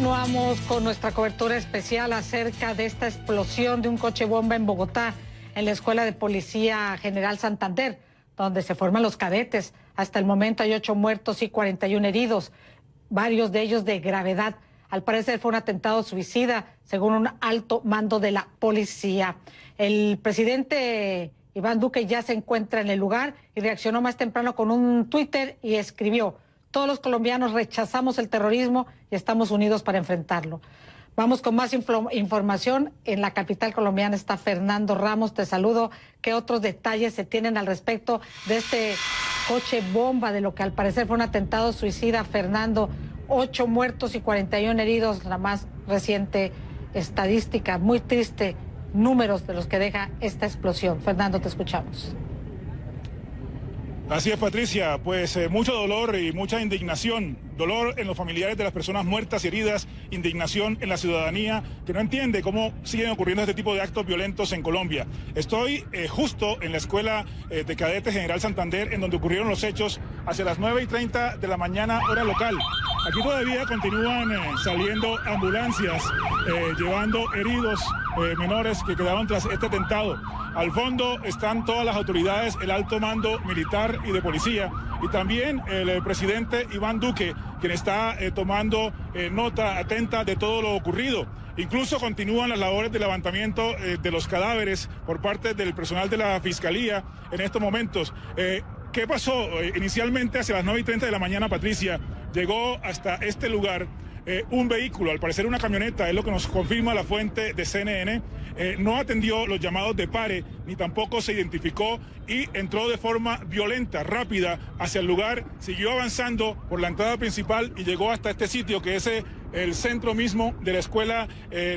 Continuamos con nuestra cobertura especial acerca de esta explosión de un coche bomba en Bogotá, en la Escuela de Policía General Santander, donde se forman los cadetes. Hasta el momento hay 8 muertos y 41 heridos, varios de ellos de gravedad. Al parecer fue un atentado suicida, según un alto mando de la policía. El presidente Iván Duque ya se encuentra en el lugar y reaccionó más temprano con un Twitter y escribió: todos los colombianos rechazamos el terrorismo y estamos unidos para enfrentarlo. Vamos con más información. En la capital colombiana está Fernando Ramos. Te saludo. ¿Qué otros detalles se tienen al respecto de este coche bomba, de lo que al parecer fue un atentado suicida? Fernando, 8 muertos y 41 heridos, la más reciente estadística. Muy triste, números de los que deja esta explosión. Fernando, te escuchamos. Así es, Patricia, pues mucho dolor y mucha indignación. Dolor en los familiares de las personas muertas y heridas, indignación en la ciudadanía que no entiende cómo siguen ocurriendo este tipo de actos violentos en Colombia. Estoy justo en la Escuela de Cadetes General Santander, en donde ocurrieron los hechos hacia las 9:30 de la mañana, hora local. Aquí todavía continúan saliendo ambulancias, llevando heridos menores que quedaron tras este atentado. Al fondo están todas las autoridades, el alto mando militar y de policía, y también el presidente Iván Duque, quien está tomando nota atenta de todo lo ocurrido. Incluso continúan las labores de levantamiento de los cadáveres por parte del personal de la Fiscalía en estos momentos. ¿Qué pasó? Inicialmente, hacia las 9:30 de la mañana, Patricia, llegó hasta este lugar un vehículo, al parecer una camioneta, es lo que nos confirma la fuente de CNN. No atendió los llamados de pare, ni tampoco se identificó, y entró de forma violenta, rápida, hacia el lugar, siguió avanzando por la entrada principal y llegó hasta este sitio, que es el centro mismo de la Escuela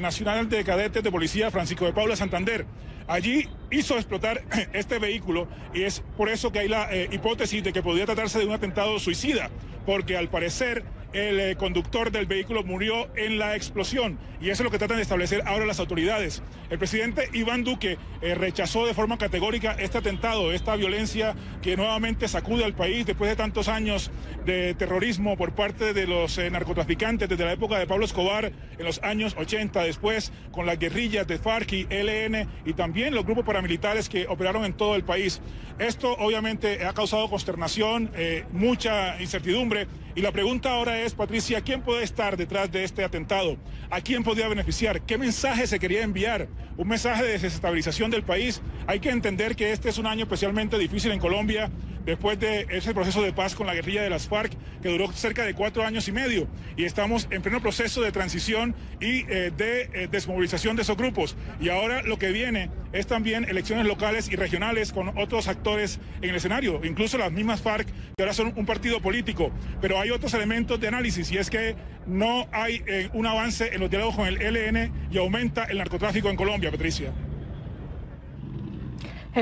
Nacional de Cadetes de Policía Francisco de Paula Santander. Allí hizo explotar este vehículo, y es por eso que hay la hipótesis de que podría tratarse de un atentado suicida, porque al parecer el conductor del vehículo murió en la explosión, y eso es lo que tratan de establecer ahora las autoridades. El presidente Iván Duque rechazó de forma categórica este atentado, esta violencia que nuevamente sacude al país después de tantos años de terrorismo por parte de los narcotraficantes desde la época de Pablo Escobar en los años 80, después con las guerrillas de FARC y ELN y también los grupos paramilitares que operaron en todo el país. Esto obviamente ha causado consternación, mucha incertidumbre, y la pregunta ahora es, Patricia, ¿quién puede estar detrás de este atentado? ¿A quién podría beneficiar? ¿Qué mensaje se quería enviar? ¿Un mensaje de desestabilización del país? Hay que entender que este es un año especialmente difícil en Colombia, después de ese proceso de paz con la guerrilla de las FARC, que duró cerca de 4 años y medio, y estamos en pleno proceso de transición y de desmovilización de esos grupos. Y ahora lo que viene es también elecciones locales y regionales con otros actores en el escenario, incluso las mismas FARC, que ahora son un partido político. Pero hay otros elementos de análisis, y es que no hay un avance en los diálogos con el ELN y aumenta el narcotráfico en Colombia, Patricia.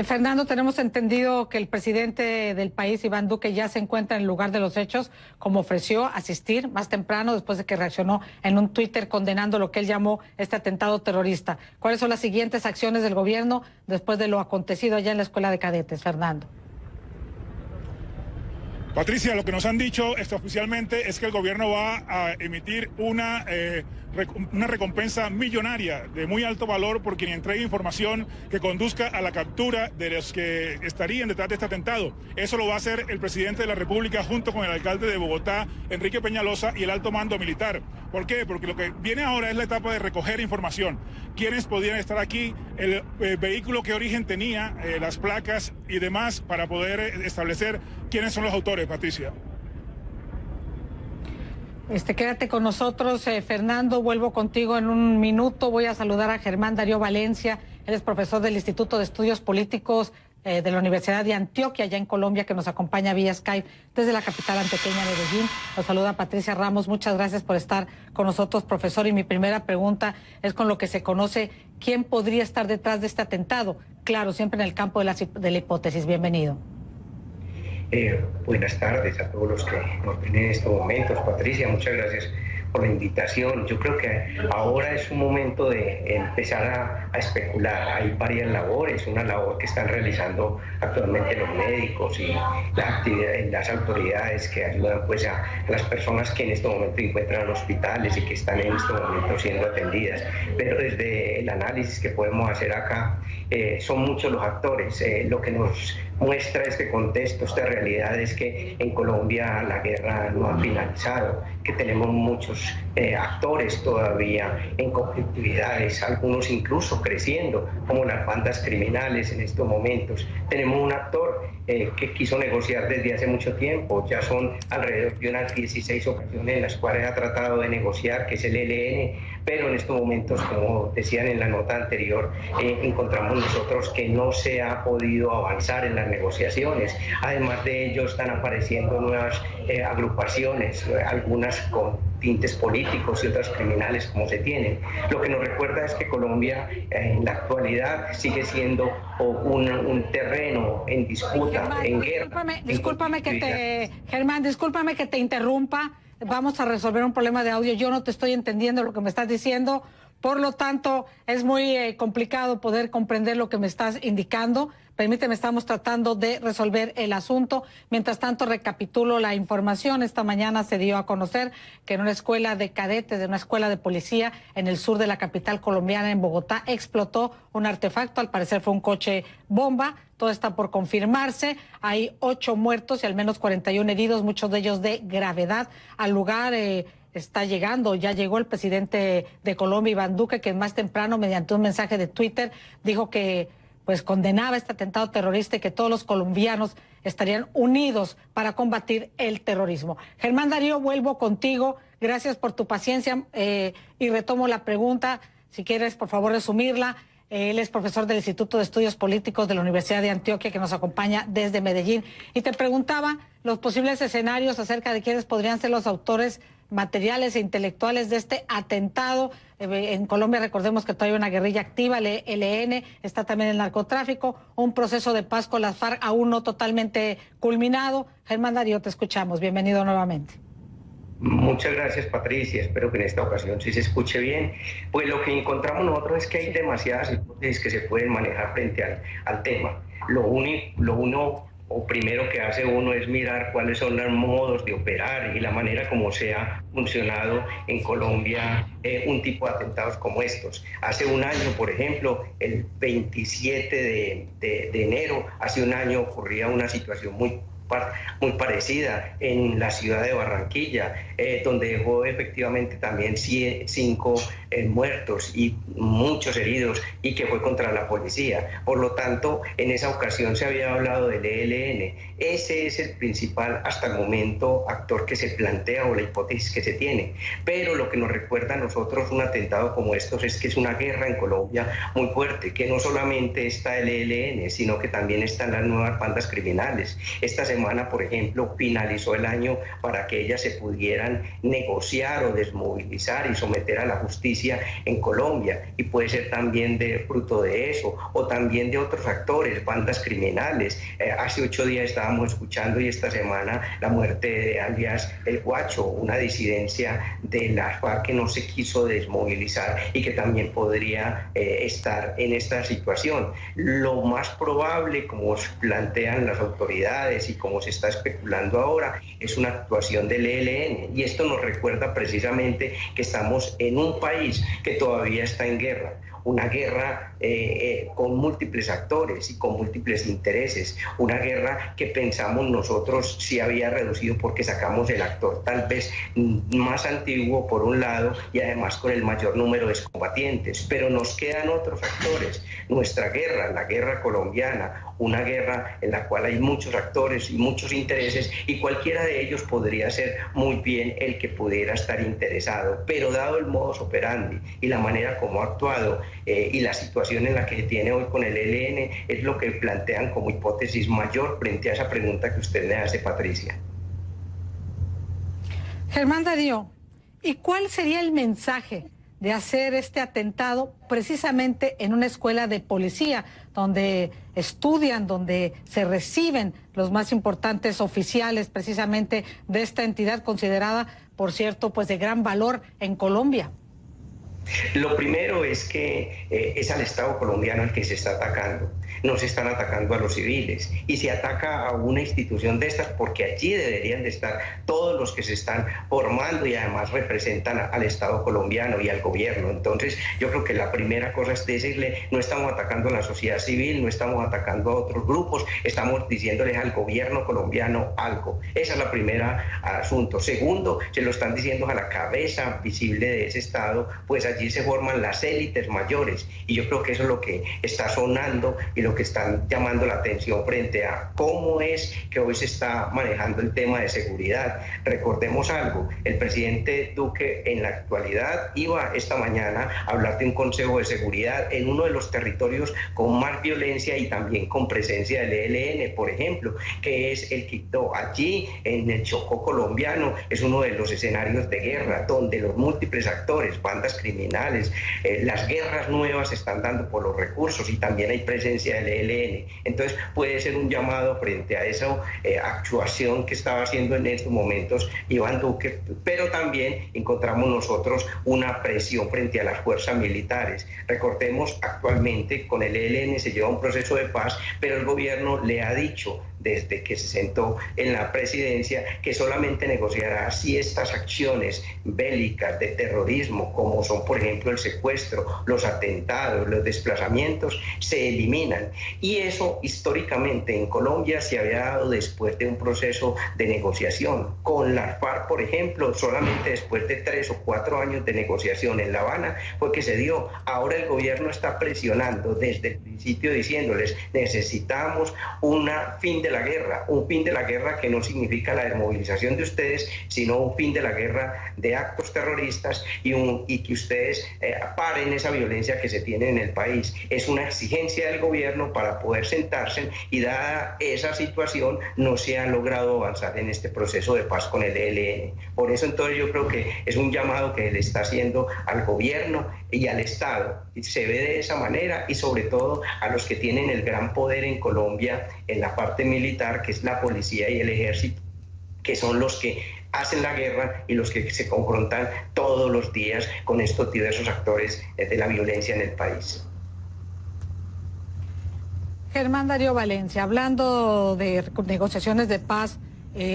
Fernando, tenemos entendido que el presidente del país, Iván Duque, ya se encuentra en el lugar de los hechos, como ofreció asistir más temprano, después de que reaccionó en un Twitter condenando lo que él llamó este atentado terrorista. ¿Cuáles son las siguientes acciones del gobierno después de lo acontecido allá en la Escuela de Cadetes, Fernando? Patricia, lo que nos han dicho oficialmente es que el gobierno va a emitir una recompensa millonaria de muy alto valor por quien entregue información que conduzca a la captura de los que estarían detrás de este atentado. Eso lo va a hacer el presidente de la República junto con el alcalde de Bogotá, Enrique Peñalosa, y el alto mando militar. ¿Por qué? Porque lo que viene ahora es la etapa de recoger información. ¿Quiénes podían estar aquí? El vehículo, qué origen tenía, las placas y demás, para poder establecer quiénes son los autores, Patricia. Quédate con nosotros, Fernando. Vuelvo contigo en un minuto. Voy a saludar a Germán Darío Valencia. Él es profesor del Instituto de Estudios Políticos de la Universidad de Antioquia, allá en Colombia, que nos acompaña vía Skype desde la capital antioqueña, Medellín. Nos saluda Patricia Ramos. Muchas gracias por estar con nosotros, profesor. Y mi primera pregunta es con lo que se conoce: ¿quién podría estar detrás de este atentado? Claro, siempre en el campo de la hipótesis. Bienvenido. Buenas tardes a todos los que nos ven en estos momentos. Patricia, muchas gracias por la invitación. Yo creo que ahora es un momento de empezar a especular. Hay varias labores, una labor que están realizando actualmente los médicos y las autoridades que ayudan pues a las personas que en este momento encuentran en hospitales y que están en este momento siendo atendidas. Pero desde el análisis que podemos hacer acá, son muchos los actores. Lo que nos muestra este contexto, esta realidad, es que en Colombia la guerra no ha finalizado, que tenemos muchos actores todavía en conflictividades, algunos incluso creciendo, como las bandas criminales en estos momentos. Tenemos un actor que quiso negociar desde hace mucho tiempo, ya son alrededor de unas 16 ocasiones en las cuales ha tratado de negociar, que es el ELN, pero en estos momentos, como decían en la nota anterior, encontramos nosotros que no se ha podido avanzar en las negociaciones. Además de ello, están apareciendo nuevas agrupaciones, algunas con tintes políticos y otras criminales, como se tienen. Lo que nos recuerda es que Colombia en la actualidad sigue siendo un terreno en disputa, Germán, en guerra. Germán, discúlpame que te interrumpa. Vamos a resolver un problema de audio. Yo no te estoy entendiendo lo que me estás diciendo. Por lo tanto, es muy complicado poder comprender lo que me estás indicando. Permíteme, estamos tratando de resolver el asunto. Mientras tanto, recapitulo la información. Esta mañana se dio a conocer que en una escuela de cadetes, de una escuela de policía en el sur de la capital colombiana, en Bogotá, explotó un artefacto. Al parecer fue un coche bomba. Todo está por confirmarse. Hay 8 muertos y al menos 41 heridos, muchos de ellos de gravedad. Al lugar ya llegó el presidente de Colombia, Iván Duque, que más temprano, mediante un mensaje de Twitter, dijo que pues condenaba este atentado terrorista y que todos los colombianos estarían unidos para combatir el terrorismo. Germán Darío, vuelvo contigo. Gracias por tu paciencia y retomo la pregunta. Si quieres, por favor, resumirla. Él es profesor del Instituto de Estudios Políticos de la Universidad de Antioquia, que nos acompaña desde Medellín. Y te preguntaba los posibles escenarios acerca de quiénes podrían ser los autores materiales e intelectuales de este atentado. En Colombia recordemos que todavía hay una guerrilla activa, el ELN, está también el narcotráfico, un proceso de paz con las FARC aún no totalmente culminado. Germán Darío, te escuchamos. Bienvenido nuevamente. Muchas gracias, Patricia. Espero que en esta ocasión sí se escuche bien. Pues lo que encontramos nosotros es que hay demasiadas hipótesis que se pueden manejar frente al tema. Lo primero que hace uno es mirar cuáles son los modos de operar y la manera como se ha funcionado en Colombia un tipo de atentados como estos. Hace un año, por ejemplo, el 27 de enero, hace un año ocurría una situación muy parecida en la ciudad de Barranquilla, donde dejó efectivamente también 5 muertos y muchos heridos, y que fue contra la policía. Por lo tanto, en esa ocasión se había hablado del ELN. Ese es el principal, hasta el momento, actor que se plantea, o la hipótesis que se tiene. Pero lo que nos recuerda a nosotros un atentado como estos es que es una guerra en Colombia muy fuerte, que no solamente está el ELN, sino que también están las nuevas bandas criminales. Esta semana, por ejemplo, finalizó el año para que ellas se pudieran negociar o desmovilizar y someter a la justicia en Colombia, y puede ser también de fruto de eso, o también de otros actores, bandas criminales. Hace 8 días estábamos escuchando, y esta semana, la muerte de alias El Guacho, una disidencia de la FARC que no se quiso desmovilizar y que también podría estar en esta situación. Lo más probable, como plantean las autoridades y como se está especulando ahora, es una actuación del ELN, y esto nos recuerda precisamente que estamos en un país que todavía está en guerra, una guerra con múltiples actores y con múltiples intereses, una guerra que pensamos nosotros sí había reducido porque sacamos el actor tal vez más antiguo por un lado, y además con el mayor número de combatientes, pero nos quedan otros actores. Nuestra guerra, la guerra colombiana, una guerra en la cual hay muchos actores y muchos intereses, y cualquiera de ellos podría ser muy bien el que pudiera estar interesado, pero dado el modus operandi y la manera como ha actuado y la situación en la que tiene hoy con el ELN, es lo que plantean como hipótesis mayor frente a esa pregunta que usted le hace, Patricia. Germán Darío, ¿y cuál sería el mensaje de hacer este atentado precisamente en una escuela de policía, donde estudian, donde se reciben los más importantes oficiales precisamente de esta entidad considerada, por cierto, pues de gran valor en Colombia? Lo primero es que es al Estado colombiano al que se está atacando. No se están atacando a los civiles. Y se ataca a una institución de estas porque allí deberían de estar todos los que se están formando y además representan al Estado colombiano y al gobierno. Entonces, yo creo que la primera cosa es decirle, no estamos atacando a la sociedad civil, no estamos atacando a otros grupos, estamos diciéndoles al gobierno colombiano algo. Esa es la primera asunto. Segundo, se lo están diciendo a la cabeza visible de ese Estado, pues allí se forman las élites mayores. Y yo creo que eso es lo que está sonando y lo que están llamando la atención frente a cómo es que hoy se está manejando el tema de seguridad. Recordemos algo, el presidente Duque en la actualidad iba esta mañana a hablar de un consejo de seguridad en uno de los territorios con más violencia y también con presencia del ELN, por ejemplo, que es el Quibdó. Allí, en el Chocó colombiano, es uno de los escenarios de guerra donde los múltiples actores, bandas criminales, las guerras nuevas se están dando por los recursos y también hay presencia del ELN. Entonces puede ser un llamado frente a esa actuación que estaba haciendo en estos momentos Iván Duque, pero también encontramos nosotros una presión frente a las fuerzas militares. Recordemos, actualmente con el ELN se lleva un proceso de paz, pero el gobierno le ha dicho desde que se sentó en la presidencia que solamente negociará si estas acciones bélicas de terrorismo, como son por ejemplo el secuestro, los atentados, los desplazamientos, se eliminan. Y eso históricamente en Colombia se había dado después de un proceso de negociación. Con las FARC, por ejemplo, solamente después de 3 o 4 años de negociación en La Habana fue que se dio. Ahora el gobierno está presionando desde el principio diciéndoles, necesitamos un fin de la guerra, un fin de la guerra que no significa la desmovilización de ustedes, sino un fin de la guerra de actos terroristas y que ustedes paren esa violencia que se tiene en el país. Es una exigencia del gobierno para poder sentarse y dada esa situación no se ha logrado avanzar en este proceso de paz con el ELN. Por eso entonces yo creo que es un llamado que le está haciendo al gobierno y al Estado. Y se ve de esa manera y sobre todo a los que tienen el gran poder en Colombia en la parte militar, que es la policía y el ejército, que son los que hacen la guerra y los que se confrontan todos los días con estos diversos actores de la violencia en el país. Germán Darío Valencia, hablando de negociaciones de paz,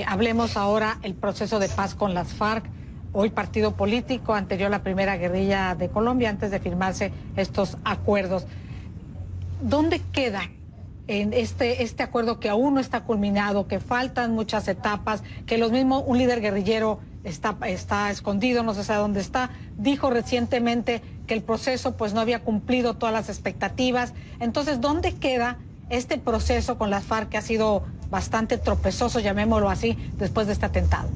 hablemos ahora el proceso de paz con las FARC, hoy partido político, anterior la primera guerrilla de Colombia, antes de firmarse estos acuerdos. ¿Dónde queda en este acuerdo que aún no está culminado, que faltan muchas etapas, que un líder guerrillero está escondido, no se sabe dónde está, dijo recientemente que el proceso pues no había cumplido todas las expectativas? Entonces, ¿dónde queda este proceso con las FARC que ha sido bastante tropezoso, llamémoslo así, después de este atentado?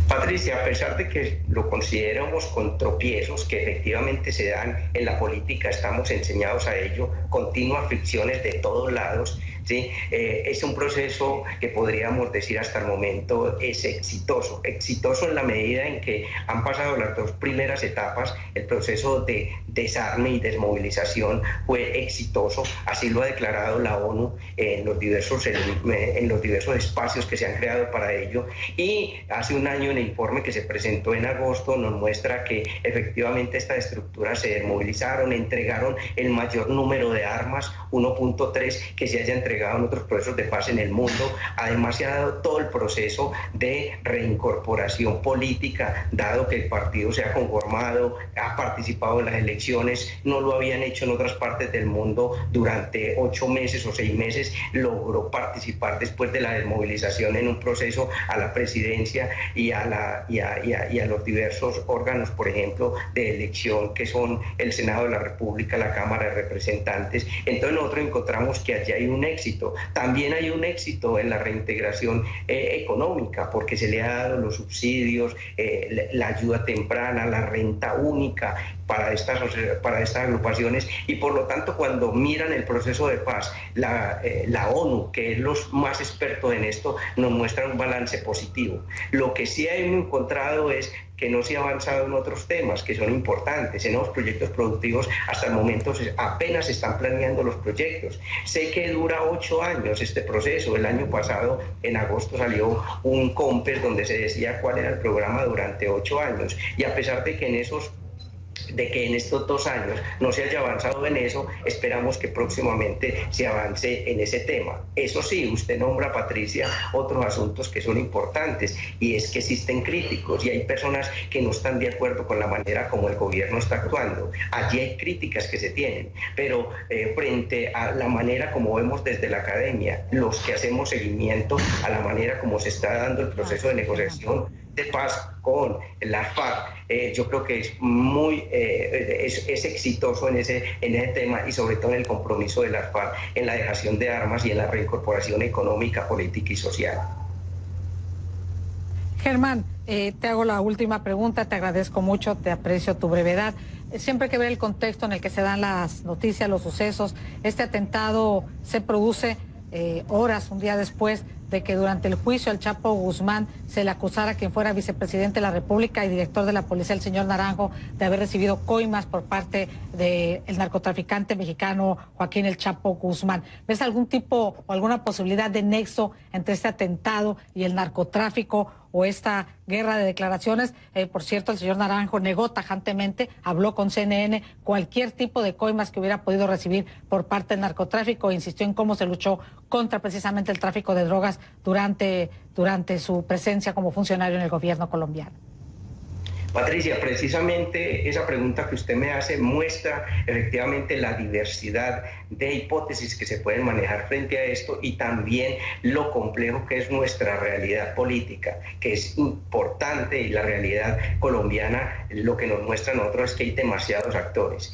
Patricia, a pesar de que lo consideramos con tropiezos que efectivamente se dan en la política, estamos enseñados a ello, continuas fricciones de todos lados, ¿sí? Es un proceso que podríamos decir hasta el momento es exitoso en la medida en que han pasado las 2 primeras etapas. El proceso de desarme y desmovilización fue exitoso, así lo ha declarado la ONU en los diversos espacios que se han creado para ello, y hace un año en el informe que se presentó en agosto nos muestra que efectivamente estas estructuras se desmovilizaron, entregaron el mayor número de armas, 1.3 que se haya entregado en otros procesos de paz en el mundo. Además se ha dado todo el proceso de reincorporación política, dado que el partido se ha conformado, ha participado en las elecciones, no lo habían hecho en otras partes del mundo durante 8 meses o 6 meses, logró participar después de la desmovilización en un proceso a la presidencia y a los diversos órganos, por ejemplo, de elección, que son el Senado de la República, la Cámara de Representantes. Entonces nosotros encontramos que allí hay un éxito. También hay un éxito en la reintegración económica, porque se le ha dado los subsidios, la ayuda temprana, la renta única, para estas agrupaciones, y por lo tanto cuando miran el proceso de paz, la ONU, que es los más expertos en esto, nos muestra un balance positivo. Lo que sí hemos encontrado es que no se ha avanzado en otros temas que son importantes, en los proyectos productivos. Hasta el momento apenas se están planeando los proyectos. Sé que dura 8 años este proceso. El año pasado, en agosto, salió un COMPES donde se decía cuál era el programa durante 8 años, y a pesar de que en estos 2 años no se haya avanzado en eso, esperamos que próximamente se avance en ese tema. Eso sí, usted nombra, Patricia, otros asuntos que son importantes, y es que existen críticos y hay personas que no están de acuerdo con la manera como el gobierno está actuando. Allí hay críticas que se tienen, pero frente a la manera como vemos desde la academia, los que hacemos seguimiento a la manera como se está dando el proceso de negociación de paz con la FARC, yo creo que es muy es exitoso en ese tema, y sobre todo en el compromiso de la FARC en la dejación de armas y en la reincorporación económica, política y social. Germán, te hago la última pregunta, te agradezco mucho, te aprecio tu brevedad. Siempre hay que ver el contexto en el que se dan las noticias, los sucesos. Este atentado se produce horas, un día después de que durante el juicio al Chapo Guzmán se le acusara a quien fuera vicepresidente de la República y director de la policía, el señor Naranjo, de haber recibido coimas por parte del narcotraficante mexicano Joaquín El Chapo Guzmán. ¿Ves algún tipo o alguna posibilidad de nexo entre este atentado y el narcotráfico o esta guerra de declaraciones? Por cierto, el señor Naranjo negó tajantemente, habló con CNN, cualquier tipo de coimas que hubiera podido recibir por parte del narcotráfico, insistió en cómo se luchó contra precisamente el tráfico de drogas durante su presencia como funcionario en el gobierno colombiano. Patricia, precisamente esa pregunta que usted me hace muestra efectivamente la diversidad de hipótesis que se pueden manejar frente a esto, y también lo complejo que es nuestra realidad política, que es importante, y la realidad colombiana lo que nos muestra a nosotros es que hay demasiados actores.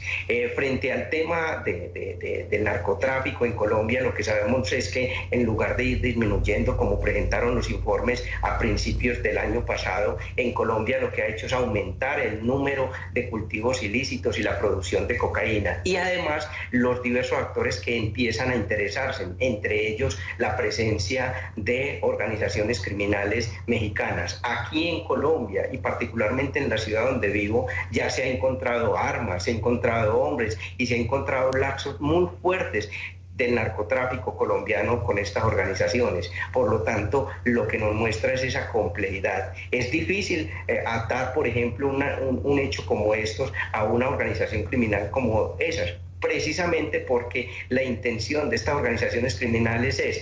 Frente al tema del narcotráfico en Colombia, lo que sabemos es que en lugar de ir disminuyendo, como presentaron los informes a principios del año pasado, en Colombia lo que ha hecho es aumentar el número de cultivos ilícitos y la producción de cocaína, y además los diversos actores que empiezan a interesarse, entre ellos la presencia de organizaciones criminales mexicanas. Aquí en Colombia, y particularmente en la ciudad donde vivo, ya se ha encontrado armas, se ha encontrado hombres y se ha encontrado lazos muy fuertes del narcotráfico colombiano con estas organizaciones. Por lo tanto, lo que nos muestra es esa complejidad. Es difícil atar, por ejemplo, un hecho como estos a una organización criminal como esas, precisamente porque la intención de estas organizaciones criminales es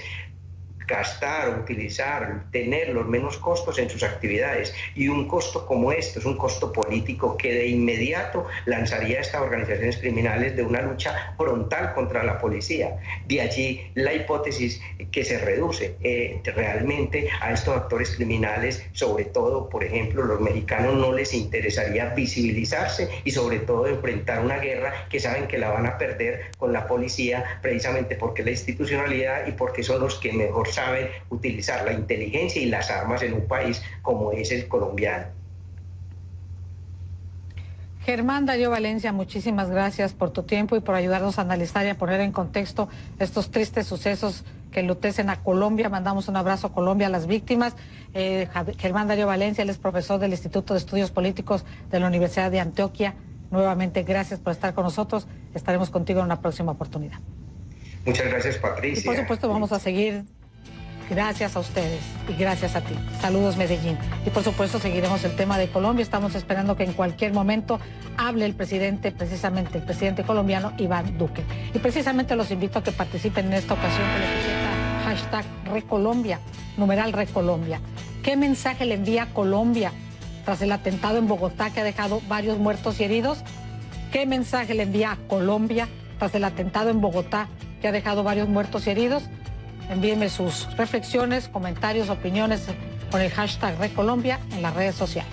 gastar, utilizar, tener los menos costos en sus actividades, y un costo como este es un costo político que de inmediato lanzaría a estas organizaciones criminales de una lucha frontal contra la policía. De allí la hipótesis que se reduce realmente a estos actores criminales, sobre todo, por ejemplo, los mexicanos no les interesaría visibilizarse y sobre todo enfrentar una guerra que saben que la van a perder con la policía, precisamente porque la institucionalidad y porque son los que mejor saben utilizar la inteligencia y las armas en un país como es el colombiano. Germán Darío Valencia, muchísimas gracias por tu tiempo y por ayudarnos a analizar y a poner en contexto estos tristes sucesos que enlutecen a Colombia. Mandamos un abrazo a Colombia, a las víctimas. Germán Darío Valencia, él es profesor del Instituto de Estudios Políticos de la Universidad de Antioquia. Nuevamente, gracias por estar con nosotros. Estaremos contigo en una próxima oportunidad. Muchas gracias, Patricia. Y por supuesto vamos a seguir. Gracias a ustedes y gracias a ti. Saludos, Medellín. Y por supuesto seguiremos el tema de Colombia. Estamos esperando que en cualquier momento hable el presidente, precisamente el presidente colombiano, Iván Duque. Y precisamente los invito a que participen en esta ocasión con la etiqueta #Recolombia, numeral Recolombia. ¿Qué mensaje le envía a Colombia tras el atentado en Bogotá que ha dejado varios muertos y heridos? ¿Qué mensaje le envía a Colombia tras el atentado en Bogotá que ha dejado varios muertos y heridos? Envíenme sus reflexiones, comentarios, opiniones con el #Recolombia en las redes sociales.